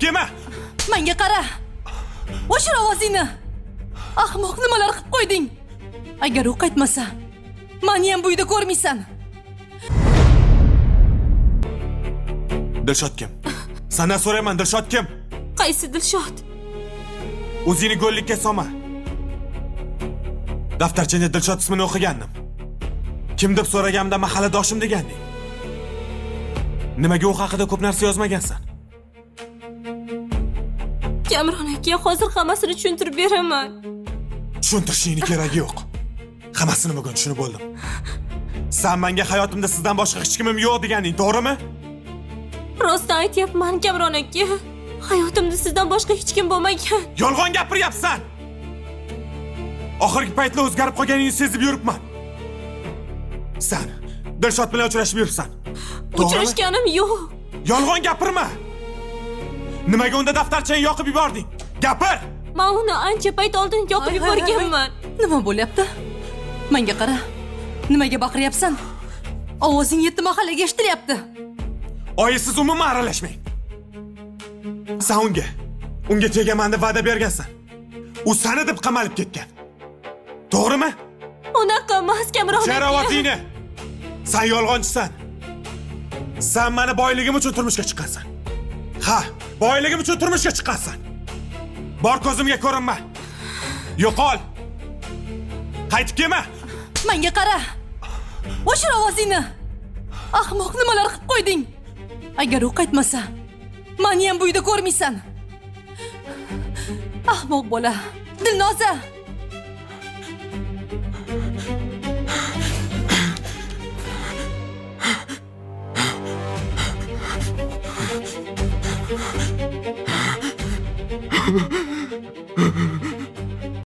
yema. Menga qara. O'shir ovozingni. Ahmoq nimalar qilib qo'yding? Agar u qaytmasa, meni ham bu uyda ko'rmaysan. Dilshod kim? Sana so'rayman, Dilshod kim? Qaysi Dilshod? O'zingni go'llikka solma. Daftarchangda Dilshod ismini o'qigandim. Kim deb so'raganimda mahalladoshim deganding. Nimaga u haqida ko'p narsa yozmagansan? Kamron aka, hozir hammasini tushuntirib beraman. Tushuntirishingni keragi yo'q. Hammasini bugun tushunib bo'ldim. Sen menga hayotimda sizdan boshqa hech kimim yo'q deganding, to'g'rimi? Rostdan aytyapman, Kamron aka. Hayotimda sizdan boshqa hech kim bo'lmagan. Yolg'on gapiryapsan. Oxirgi paytda o'zgarib qolganingni sezib yuribman. Sen Dilshod bilan uchrashib yuribsan. Uchrashganim yo'q. Yolg'on gapirma. Nimaga unda daftarchani yoqib yubording? Gapir. Men uni ancha payt oldin yoqib yuborganman. Nima bo'lyapti? Menga qara. Nimaga baqiryapsan? Ovozing yetti mahallaga eshitilyapti. Oyisiz umuman aralashmang. Sen unga tegaman deb va'da bergansan. U seni deb qamalib ketgan. To'g'rimi? Unaqa emas, Kamron aka. Jarovozingni. Sen yolg'onchisan. Sen meni boyligim uchun turmushga chiqqansan. Ha, boyligim uchun turmushga chiqqansan. Bor ko'zimga ko'rinma. Yo'qol. Qaytib kelma. Menga qara. O'shir ovozingni. Ahmoq nimalar qilib qo'yding? Agar u qaytmasa, meni ham bu uyda ko'rmaysan. Ahmoq bola. Dilnoza.